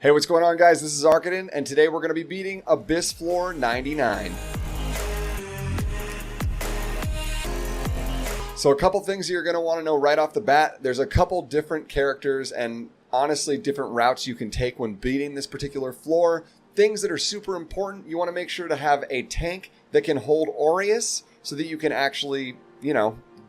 Hey, what's going on, guys? This is Armin, and today we're going to be beating Abyss Floor 99. So a couple things you're going to want to know right off the bat. There's a couple different characters and honestly different routes you can take when beating this particular floor. Things that are super important. You want to make sure to have a tank that can hold Aureus so that you can actually,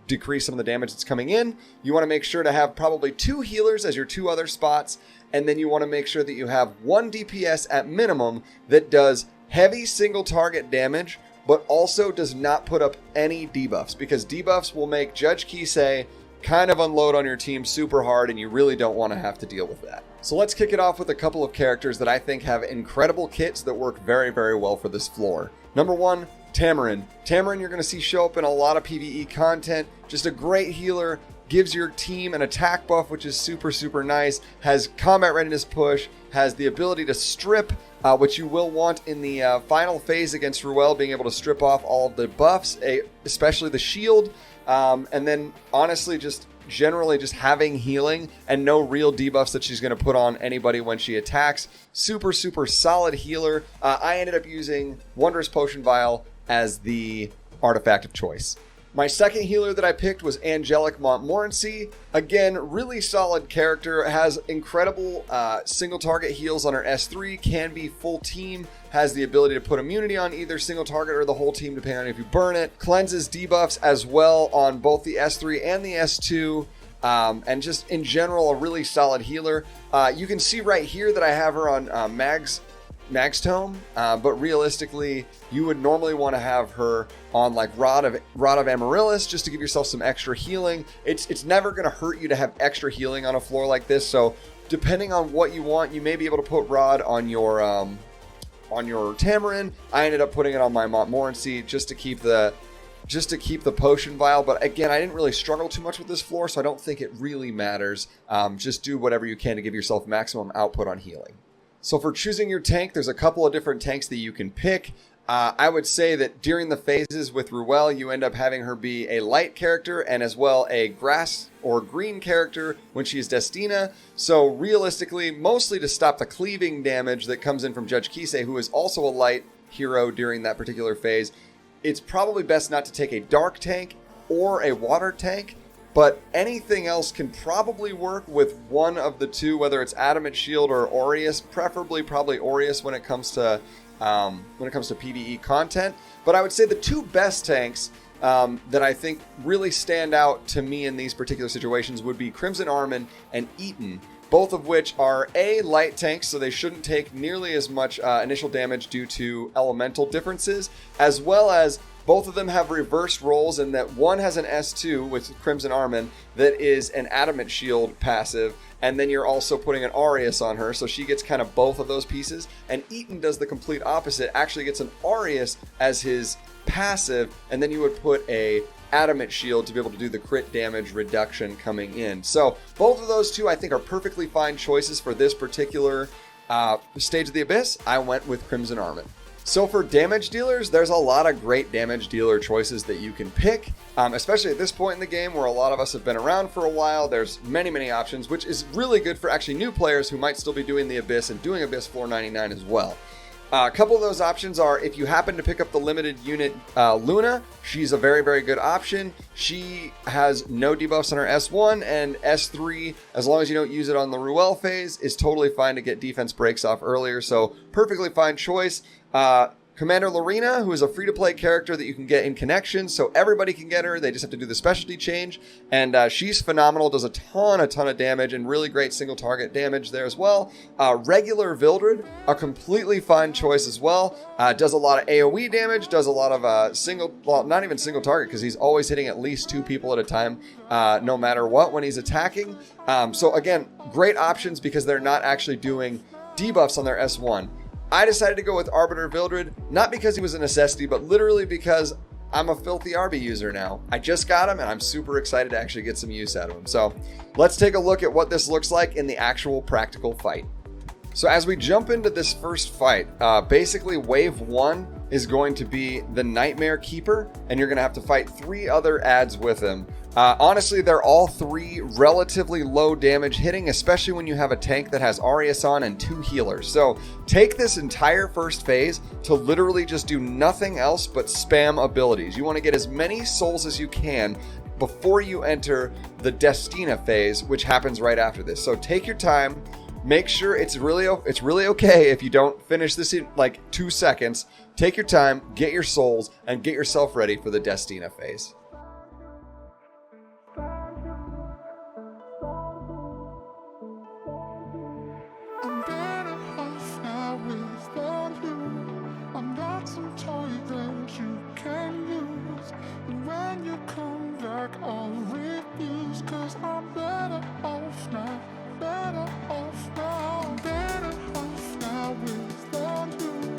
decrease some of the damage that's coming in. You want to make sure to have probably 2 healers as your 2 other spots. And then you want to make sure that you have 1 DPS at minimum that does heavy single target damage, but also does not put up any debuffs, because debuffs will make Judge Kisei kind of unload on your team super hard, and you really don't want to have to deal with that. So let's kick it off with a couple of characters that I think have incredible kits that work very, very well for this floor. Number 1, Tamarinne. Tamarinne you're going to see show up in a lot of PvE content. Just a great healer. Gives your team an attack buff, which is super, super nice. Has combat readiness push. Has the ability to strip, which you will want in the final phase against Ruelle, being able to strip off all of the buffs, especially the shield. And then, honestly, just generally just having healing and no real debuffs that she's going to put on anybody when she attacks. Super, super solid healer. I ended up using Wondrous Potion Vial as the artifact of choice. My second healer that I picked was Angelic Montmorancy. Again, really solid character, has incredible single target heals on her S3, can be full team, has the ability to put immunity on either single target or the whole team depending on if you burn it, cleanses debuffs as well on both the S3 and the S2, and just in general a really solid healer. You can see right here that I have her on Mag's Tome, but realistically, you would normally want to have her on like Rod of Amaryllis just to give yourself some extra healing. It's never going to hurt you to have extra healing on a floor like this. So depending on what you want, you may be able to put Rod on your Tamarinne. I ended up putting it on my Montmorancy just to keep the potion vial. But again, I didn't really struggle too much with this floor, so I don't think it really matters. Just do whatever you can to give yourself maximum output on healing. So for choosing your tank, there's a couple of different tanks that you can pick. I would say that during the phases with Ruelle, you end up having her be a light character and as well a grass or green character when she's Destina. So realistically, mostly to stop the cleaving damage that comes in from Judge Kisei, who is also a light hero during that particular phase, it's probably best not to take a dark tank or a water tank. But anything else can probably work with one of the two, whether it's Adamant Shield or Aureus, preferably probably Aureus when it comes to PvE content. But I would say the 2 best tanks that I think really stand out to me in these particular situations would be Crimson Armin and Eaton, both of which are light tanks, so they shouldn't take nearly as much initial damage due to elemental differences, as well as both of them have reversed roles in that one has an S2 with Crimson Armin that is an Adamant Shield passive, and then you're also putting an Aureus on her, so she gets kind of both of those pieces. And Eaton does the complete opposite, actually gets an Aureus as his passive, and then you would put a Adamant Shield to be able to do the crit damage reduction coming in. So both of those two I think are perfectly fine choices for this particular stage of the Abyss. I went with Crimson Armin. So for damage dealers, there's a lot of great damage dealer choices that you can pick, especially at this point in the game where a lot of us have been around for a while. There's many, many options, which is really good for actually new players who might still be doing the Abyss and doing Abyss Floor 99 as well. A couple of those options are, if you happen to pick up the limited unit Luna, she's a very, very good option. She has no debuffs on her S1 and S3, as long as you don't use it on the Ruelle phase, is totally fine to get defense breaks off earlier, so perfectly fine choice. Commander Lorena, who is a free-to-play character that you can get in connection, so everybody can get her. They just have to do the specialty change, and she's phenomenal, does a ton of damage, and really great single-target damage there as well. Regular Vildred, a completely fine choice as well. Does a lot of AoE damage, does a lot of not even single target, because he's always hitting at least 2 people at a time, no matter what, when he's attacking. So again, great options because they're not actually doing debuffs on their S1. I decided to go with Arbiter Vildred, not because he was a necessity, but literally because I'm a filthy RB user now. I just got him, and I'm super excited to actually get some use out of him. So let's take a look at what this looks like in the actual practical fight. So as we jump into this first fight, basically wave 1 is going to be the Nightmare Keeper, and you're going to have to fight 3 other adds with him. Honestly, they're all 3 relatively low damage hitting, especially when you have a tank that has Arius on and 2 healers. So take this entire first phase to literally just do nothing else but spam abilities. You want to get as many souls as you can before you enter the Destina phase, which happens right after this. So take your time. Make sure it's really okay if you don't finish this in like 2 seconds. Take your time, get your souls, and get yourself ready for the Destina phase. I'm better off now without you. I'm not some toy that you can use. And when you come back, I'll refuse. 'Cause I'm better off now. Better off now. I'm better off now without you.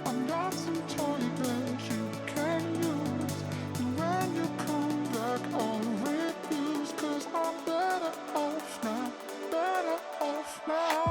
I'm not some toy that you can use. And when you come back, I'll refuse. 'Cause I'm better off now. Better off now.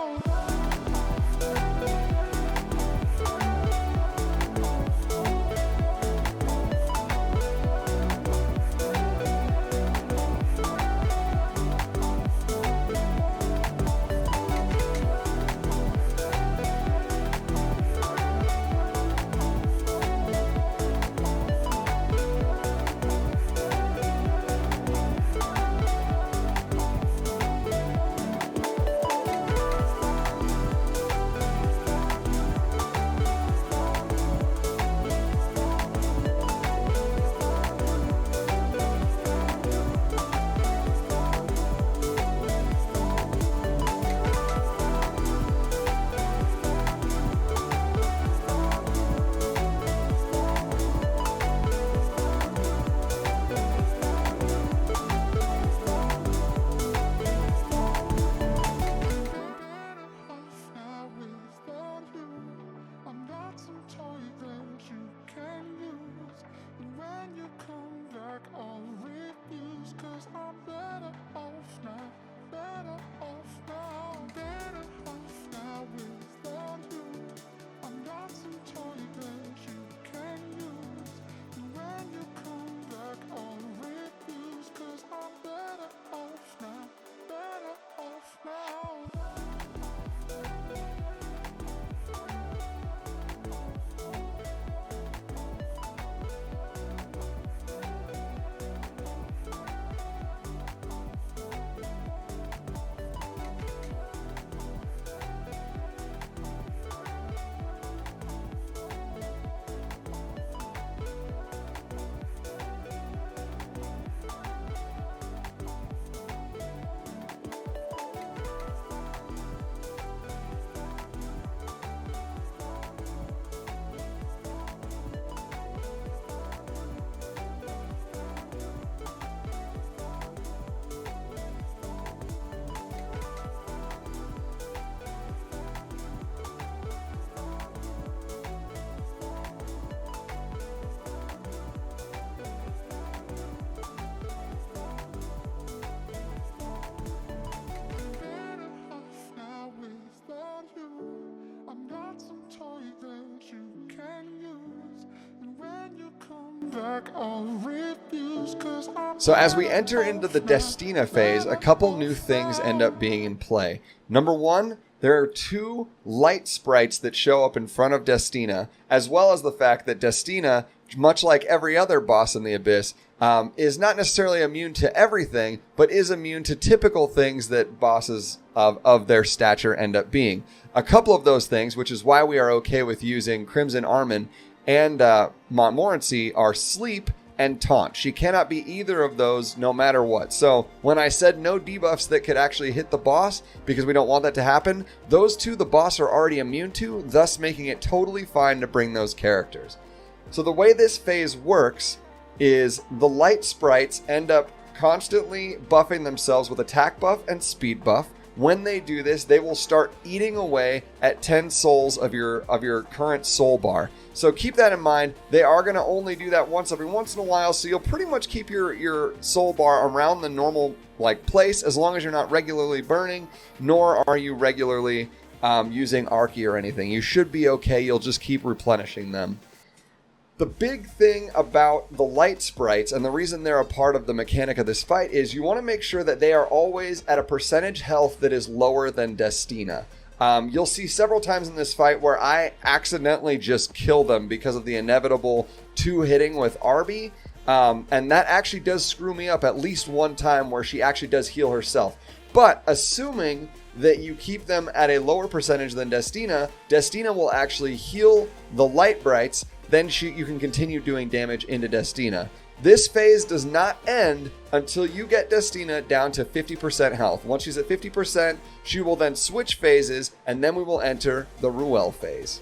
So as we enter into the Destina phase, a couple new things end up being in play. Number 1, there are 2 light sprites that show up in front of Destina, as well as the fact that Destina, much like every other boss in the Abyss, is not necessarily immune to everything, but is immune to typical things that bosses of their stature end up being. A couple of those things, which is why we are okay with using Crimson Armin and Montmorancy, are Sleep and Taunt. She cannot be either of those no matter what. So when I said no debuffs that could actually hit the boss, because we don't want that to happen, those 2 the boss are already immune to, thus making it totally fine to bring those characters. So the way this phase works is the light sprites end up constantly buffing themselves with attack buff and speed buff. When they do this, they will start eating away at 10 souls of your current soul bar. So keep that in mind. They are going to only do that every once in a while, so you'll pretty much keep your soul bar around the normal place as long as you're not regularly burning, nor are you regularly using Archie or anything. You should be okay. You'll just keep replenishing them. The big thing about the light sprites, and the reason they're a part of the mechanic of this fight, is you want to make sure that they are always at a percentage health that is lower than Destina. You'll see several times in this fight where I accidentally just kill them because of the inevitable 2-hitting with Arby, and that actually does screw me up at least one time where she actually does heal herself. But assuming that you keep them at a lower percentage than Destina, Destina will actually heal the light brights, then you can continue doing damage into Destina. This phase does not end until you get Destina down to 50% health. Once she's at 50%, she will then switch phases, and then we will enter the Ruelle phase.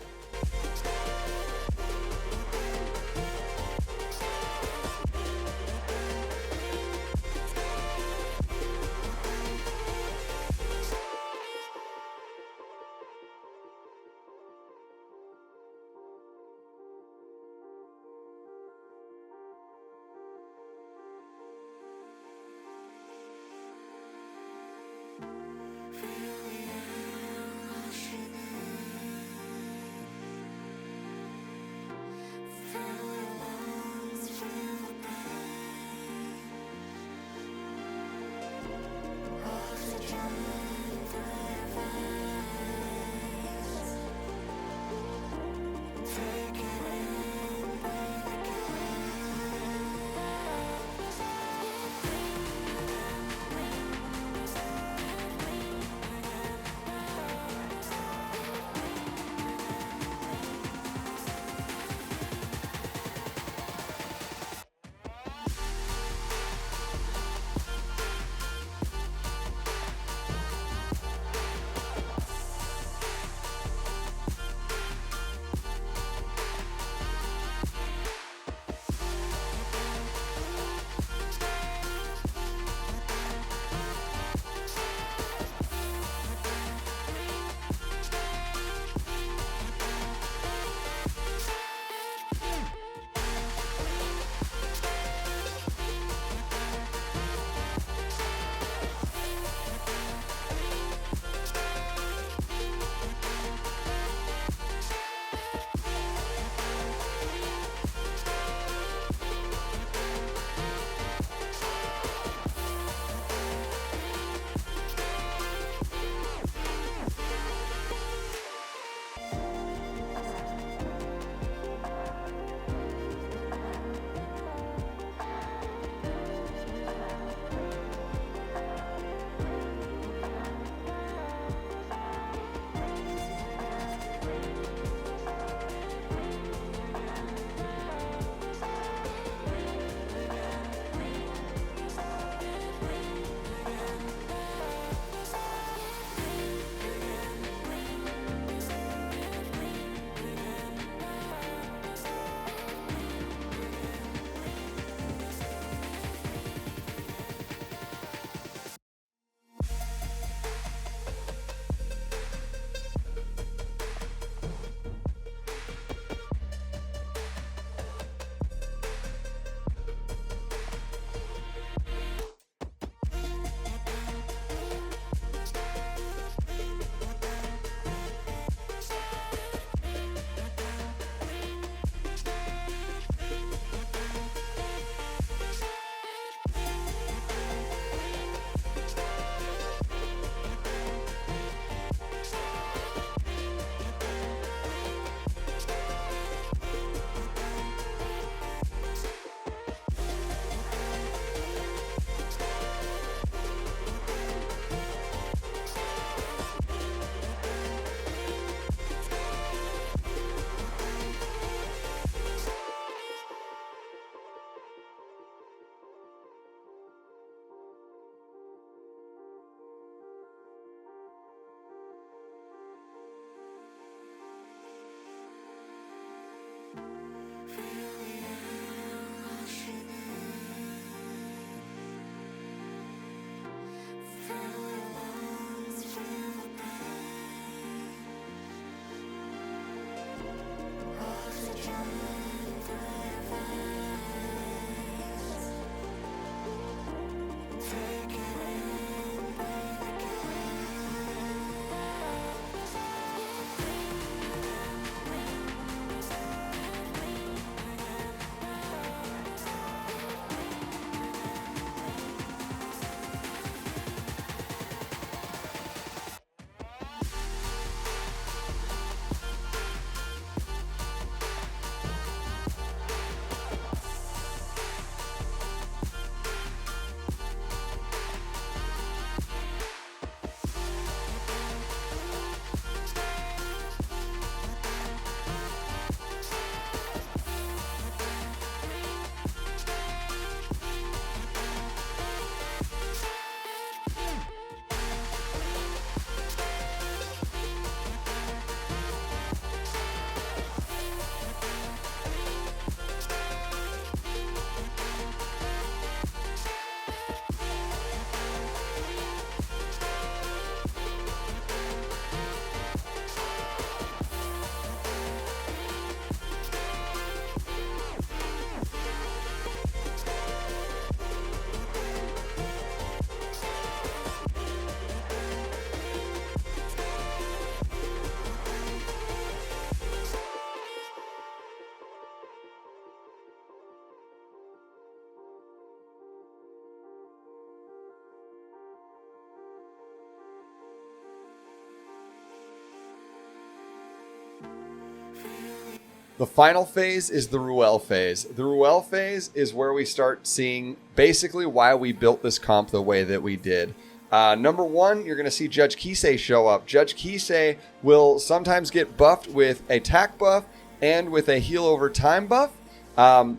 The final phase is the Ruelle phase. The Ruelle phase is where we start seeing basically why we built this comp the way that we did. Number one, you're going to see Judge Kisei show up. Judge Kisei will sometimes get buffed with a tack buff and with a heal over time buff.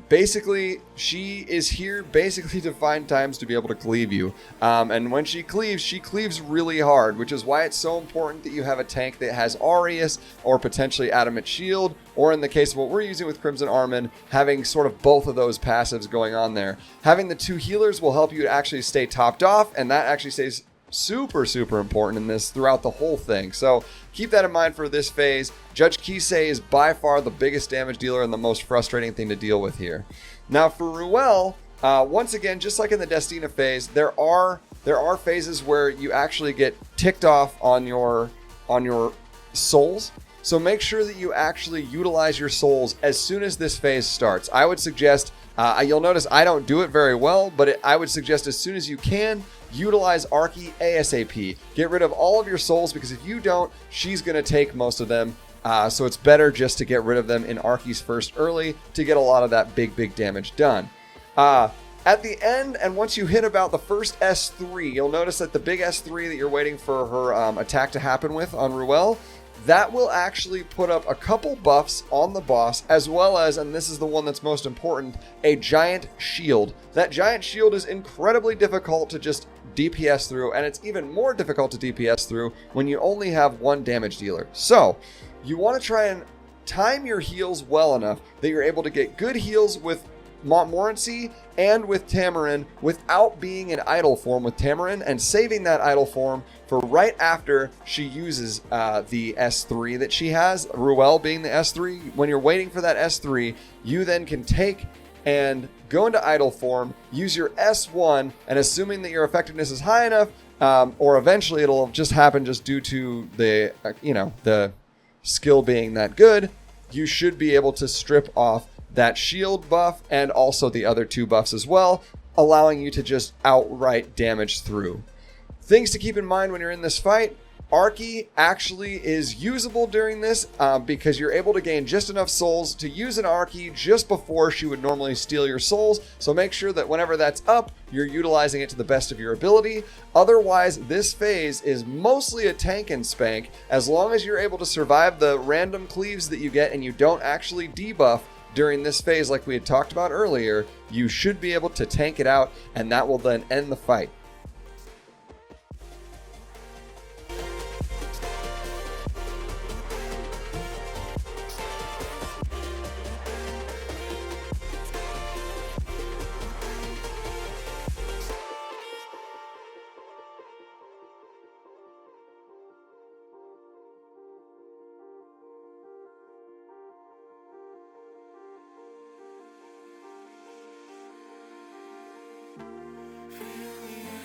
Basically, she is here basically to find times to be able to cleave you. And when she cleaves really hard, which is why it's so important that you have a tank that has Aureus or potentially Adamant Shield, or in the case of what we're using with Crimson Armin, having sort of both of those passives going on there. Having the two healers will help you to actually stay topped off, and that actually stays super important in this throughout the whole thing. So keep that in mind for this phase. Judge Kisei is by far the biggest damage dealer and the most frustrating thing to deal with here. Now for Ruelle, once again, just like in the Destina phase, there are phases where you actually get ticked off on your souls. So make sure that you actually utilize your souls as soon as this phase starts. I would suggest, you'll notice I don't do it very well, but I would suggest as soon as you can, utilize Arky ASAP. Get rid of all of your souls, because if you don't, she's going to take most of them. So it's better just to get rid of them in Arky's first early to get a lot of that big damage done. At the end, and once you hit about the first S3, you'll notice that the big S3 that you're waiting for her attack to happen with on Ruelle, that will actually put up a couple buffs on the boss, as well as, and this is the one that's most important, a giant shield. That giant shield is incredibly difficult to just DPS through, and it's even more difficult to DPS through when you only have one damage dealer. So, you want to try and time your heals well enough that you're able to get good heals with Montmorancy and with Tamarinne without being in idle form with Tamarinne, and saving that idle form for right after she uses the S3 that she has, Ruelle being the S3. When you're waiting for that S3, you then can take and go into idle form, use your S1, and assuming that your effectiveness is high enough, or eventually it'll just happen just due to the, the skill being that good, you should be able to strip off that shield buff and also the other two buffs as well, allowing you to just outright damage through. Things to keep in mind when you're in this fight: Arky actually is usable during this because you're able to gain just enough souls to use an Arky just before she would normally steal your souls. So make sure that whenever that's up, you're utilizing it to the best of your ability. Otherwise, this phase is mostly a tank and spank. As long as you're able to survive the random cleaves that you get and you don't actually debuff during this phase like we had talked about earlier, you should be able to tank it out, and that will then end the fight. Feel the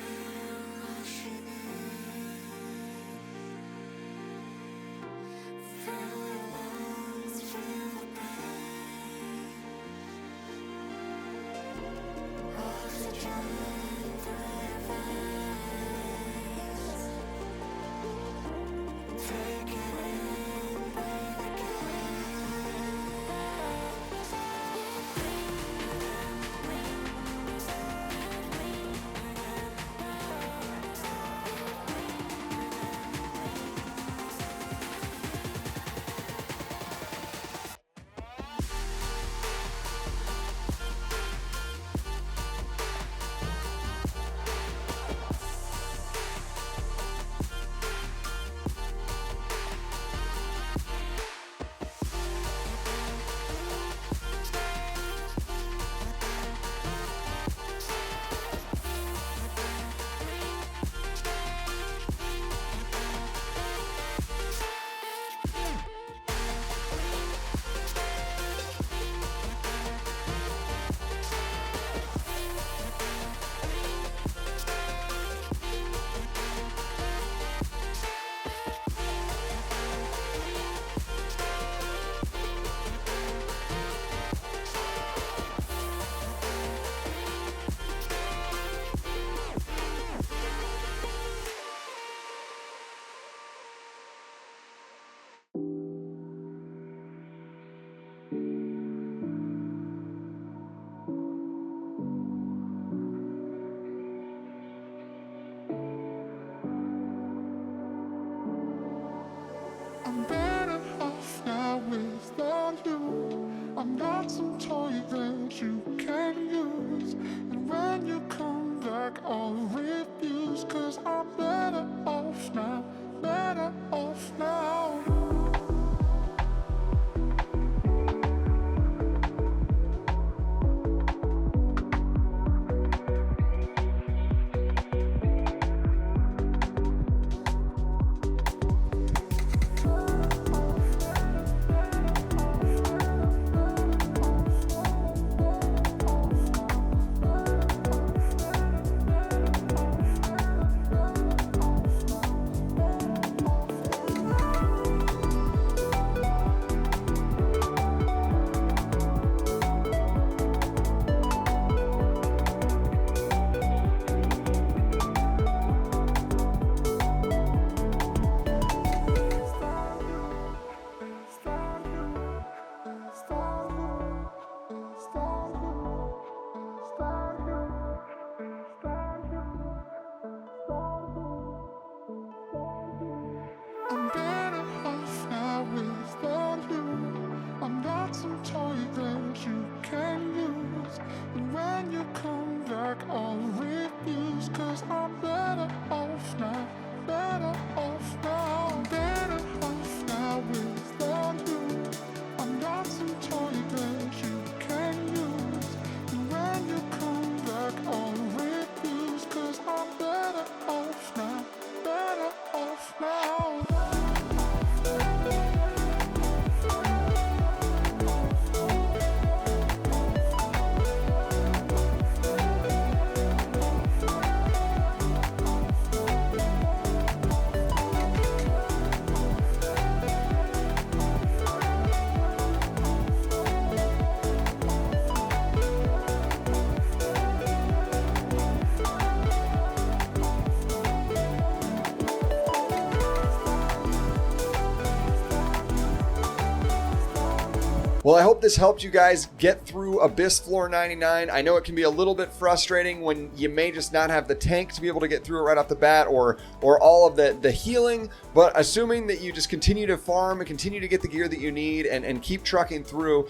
Well, I hope this helped you guys get through Abyss Floor 99. I know it can be a little bit frustrating when you may just not have the tank to be able to get through it right off the bat, or all of the healing, but assuming that you just continue to farm and continue to get the gear that you need and keep trucking through,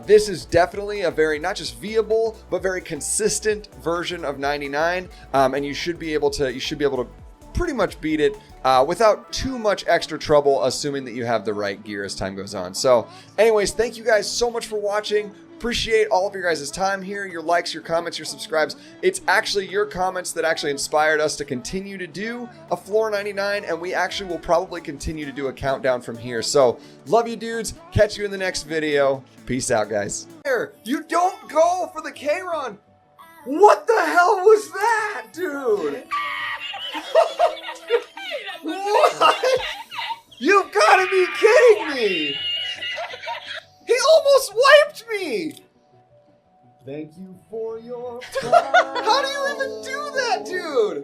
this is definitely a very, not just viable, but very consistent version of 99, and you should be able to pretty much beat it without too much extra trouble, assuming that you have the right gear as time goes on. So anyways, thank you guys so much for watching. Appreciate all of your guys' time here, your likes, your comments, your subscribes. It's actually your comments that actually inspired us to continue to do a Floor 99, and we actually will probably continue to do a countdown from here. So love you dudes. Catch you in the next video. Peace out, guys. You don't go for the K-Run. What the hell was that, dude? What? You've got to be kidding me! He almost wiped me! Thank you for your How do you even do that, dude?